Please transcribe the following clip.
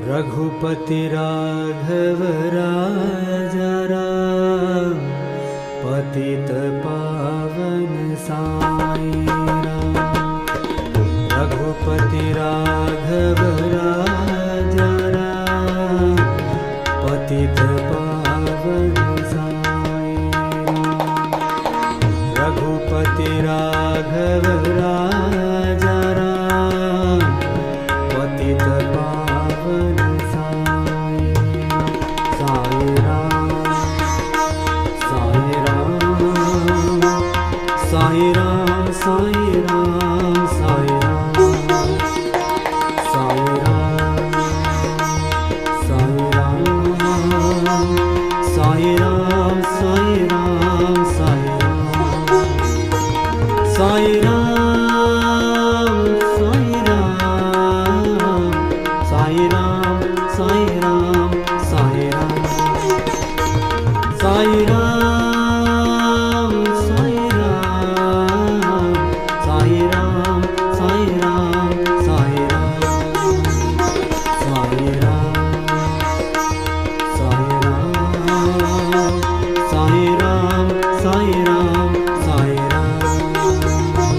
रघुपति राघव राजा राम, पतित पावन साई राम। रघुपति राघव राजा राम, पतित पावन साई राम। रघुपति राघव राजा राम, पतित पावन साई राम। साई राम साई राम साई राम साई राम साई राम साई राम साई राम साई राम साई राम साई राम साई राम साई राम साई राम।